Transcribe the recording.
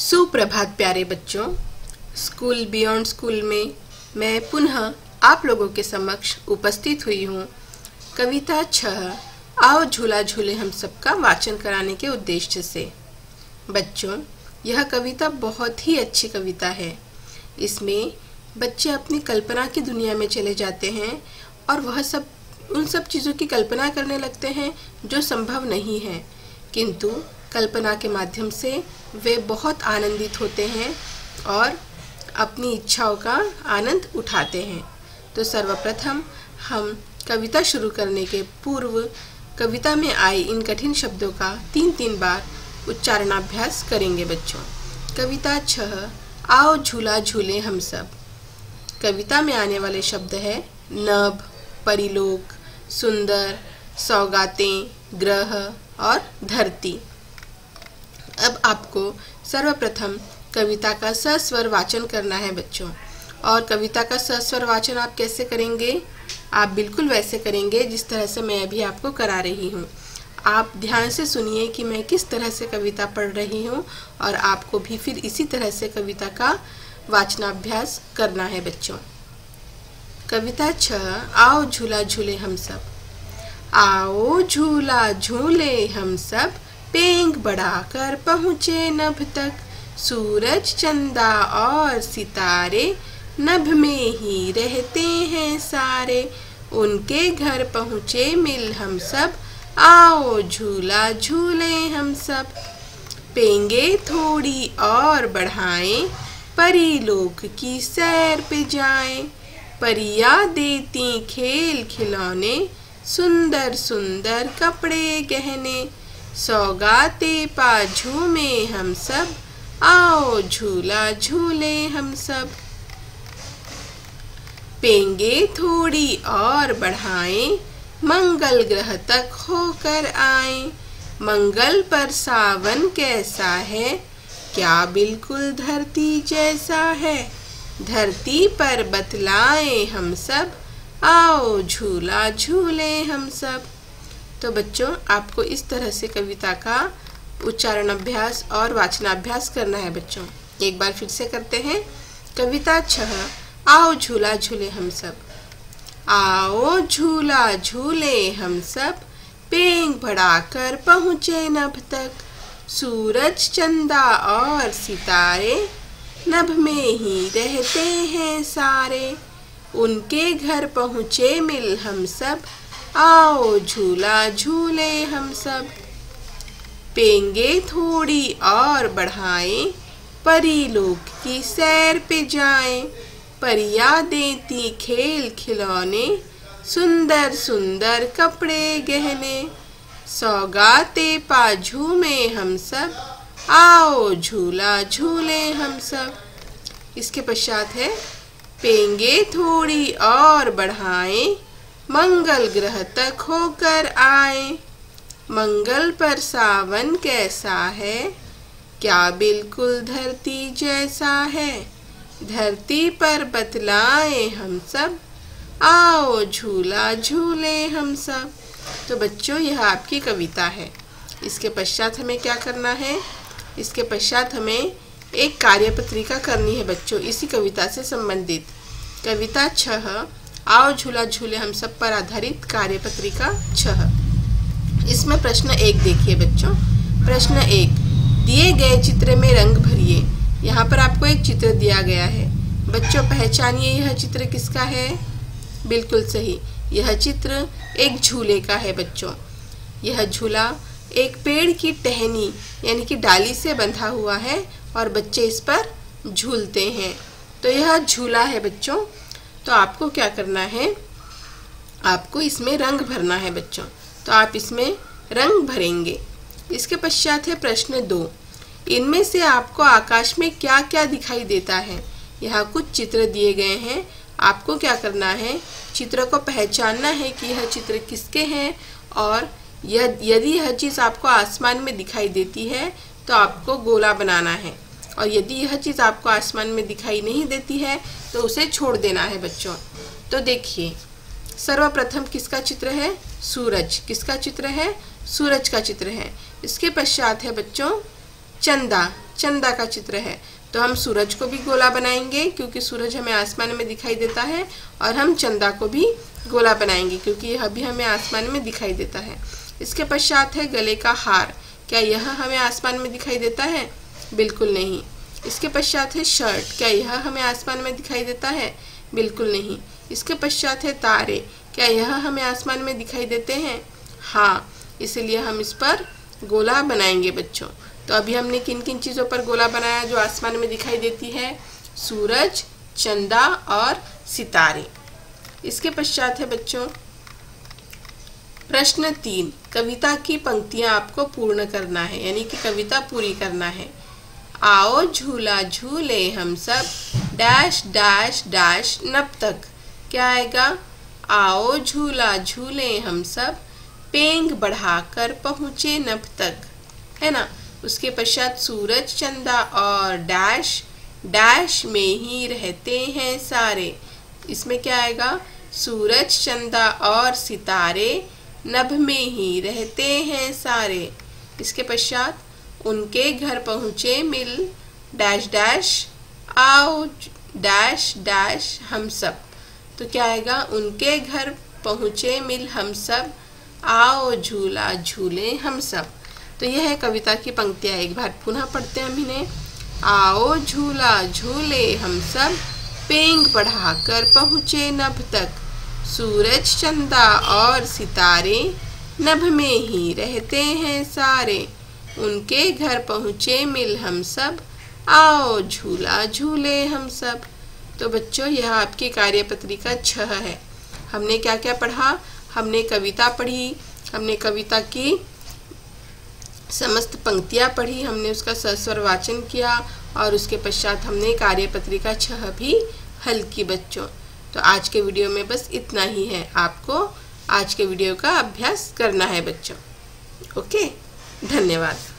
सुप्रभात प्यारे बच्चों। स्कूल बियॉन्ड स्कूल में मैं पुनः आप लोगों के समक्ष उपस्थित हुई हूँ। कविता 6 आओ झूला झूले हम सबका वाचन कराने के उद्देश्य से। बच्चों, यह कविता बहुत ही अच्छी कविता है। इसमें बच्चे अपनी कल्पना की दुनिया में चले जाते हैं और वह सब उन सब चीज़ों की कल्पना करने लगते हैं जो संभव नहीं है, किंतु कल्पना के माध्यम से वे बहुत आनंदित होते हैं और अपनी इच्छाओं का आनंद उठाते हैं। तो सर्वप्रथम हम कविता शुरू करने के पूर्व कविता में आए इन कठिन शब्दों का 3-3 बार उच्चारणाभ्यास करेंगे बच्चों। कविता 6 आओ झूला झूले हम सब। कविता में आने वाले शब्द है नभ, परिलोक, सुंदर, सौगातें, ग्रह और धरती। अब आपको सर्वप्रथम कविता का सस्वर वाचन करना है बच्चों। और कविता का सस्वर वाचन आप कैसे करेंगे? आप बिल्कुल वैसे करेंगे जिस तरह से मैं अभी आपको करा रही हूँ। आप ध्यान से सुनिए कि मैं किस तरह से कविता पढ़ रही हूँ और आपको भी फिर इसी तरह से कविता का वाचनाभ्यास करना है बच्चों। कविता 6 आओ झूला झूले हम सब। आओ झूला झूले हम सब, पेंग बढ़ाकर पहुँचे नभ तक। सूरज, चंदा और सितारे नभ में ही रहते हैं सारे। उनके घर पहुँचे मिल हम सब, आओ झूला झूले हम सब। पेंगे थोड़ी और बढ़ाएं, परी लोक की सैर पे जाएं। परियां देती खेल खिलौने, सुंदर सुंदर कपड़े गहने। सौगाते पा झूमे हम सब, आओ झूला झूले हम सब। पेंगे थोड़ी और बढ़ाएं, मंगल ग्रह तक होकर आएं। मंगल पर सावन कैसा है, क्या बिल्कुल धरती जैसा है। धरती पर बतलाएं हम सब, आओ झूला झूले हम सब। तो बच्चों, आपको इस तरह से कविता का उच्चारण अभ्यास और वाचनाभ्यास करना है बच्चों। एक बार फिर से करते हैं। कविता 6 आओ झूला झूले हम सब। आओ झूला झूले हम सब, पेंग बढ़ाकर पहुँचे नभ तक। सूरज, चंदा और सितारे नभ में ही रहते हैं सारे। उनके घर पहुँचे मिल हम सब, आओ झूला झूले हम सब। पेंगे थोड़ी और बढ़ाएं, परी लोक की सैर पे जाएं। परियां देती खेल खिलौने, सुंदर सुंदर कपड़े गहने। सौगाते पा झूमे हम सब, आओ झूला झूले हम सब। इसके पश्चात है पेंगे थोड़ी और बढ़ाएं, मंगल ग्रह तक होकर आए। मंगल पर सावन कैसा है, क्या बिल्कुल धरती जैसा है। धरती पर बतलाएं हम सब, आओ झूला झूले हम सब। तो बच्चों, यह आपकी कविता है। इसके पश्चात हमें क्या करना है? इसके पश्चात हमें एक कार्यपत्रिका करनी है बच्चों, इसी कविता से संबंधित। कविता 6 आओ झूला झूले हम सब पर आधारित कार्यपत्रिका 6। इसमें प्रश्न 1 देखिए बच्चों। प्रश्न 1, दिए गए चित्र में रंग भरिए। यहाँ पर आपको एक चित्र दिया गया है बच्चों। पहचानिए यह चित्र किसका है? बिल्कुल सही, यह चित्र एक झूले का है बच्चों। यह झूला एक पेड़ की टहनी यानी कि डाली से बंधा हुआ है और बच्चे इस पर झूलते हैं। तो यह झूला है बच्चों। तो आपको क्या करना है? आपको इसमें रंग भरना है बच्चों। तो आप इसमें रंग भरेंगे। इसके पश्चात है प्रश्न 2, इनमें से आपको आकाश में क्या क्या दिखाई देता है? यहाँ कुछ चित्र दिए गए हैं। आपको क्या करना है? चित्र को पहचानना है कि यह चित्र किसके हैं, और यदि यह चीज़ आपको आसमान में दिखाई देती है तो आपको गोला बनाना है, और यदि यह चीज़ आपको आसमान में दिखाई नहीं देती है तो उसे छोड़ देना है बच्चों। तो देखिए, सर्वप्रथम किसका चित्र है? सूरज। किसका चित्र है? सूरज का चित्र है। इसके पश्चात है बच्चों चंदा। चंदा का चित्र है। तो हम सूरज को भी गोला बनाएंगे क्योंकि सूरज हमें आसमान में दिखाई देता है, और हम चंदा को भी गोला बनाएंगे क्योंकि यह भी हमें आसमान में दिखाई देता है। इसके पश्चात है गले का हार। क्या यह हमें आसमान में दिखाई देता है? बिल्कुल नहीं। इसके पश्चात है शर्ट। क्या यह हमें आसमान में दिखाई देता है? बिल्कुल नहीं। इसके पश्चात है तारे। क्या यह हमें आसमान में दिखाई देते हैं? हाँ, इसलिए हम इस पर गोला बनाएंगे बच्चों। तो अभी हमने किन किन चीज़ों पर गोला बनाया जो आसमान में दिखाई देती है? सूरज, चंदा और सितारे। इसके पश्चात है बच्चों प्रश्न 3। कविता की पंक्तियां आपको पूर्ण करना है, यानी कि कविता पूरी करना है। आओ झूला झूले हम सब डैश डैश डैश नब तक। क्या आएगा? आओ झूला झूले हम सब पेंग बढ़ाकर पहुँचे नभ तक, है ना। उसके पश्चात सूरज, चंदा और डैश डैश में ही रहते हैं सारे। इसमें क्या आएगा? सूरज, चंदा और सितारे नभ में ही रहते हैं सारे। इसके पश्चात उनके घर पहुँचे मिल डैश डैश आओ डैश डैश हम सब। तो क्या आएगा? उनके घर पहुँचे मिल हम सब आओ झूला झूले हम सब। तो यह है कविता की पंक्तियाँ। एक बार पुनः पढ़ते हैं हम इन्हें। आओ झूला झूले हम सब पेंग बढ़ाकर पहुँचे नभ तक। सूरज, चंदा और सितारे नभ में ही रहते हैं सारे। उनके घर पहुँचे मिल हम सब आओ झूला झूले हम सब। तो बच्चों, यह आपकी कार्यपत्रिका 6 है। हमने क्या क्या पढ़ा? हमने कविता पढ़ी, हमने कविता की समस्त पंक्तियाँ पढ़ी, हमने उसका सस्वर वाचन किया और उसके पश्चात हमने कार्यपत्रिका 6 भी हल की बच्चों। तो आज के वीडियो में बस इतना ही है। आपको आज के वीडियो का अभ्यास करना है बच्चों। ओके, धन्यवाद।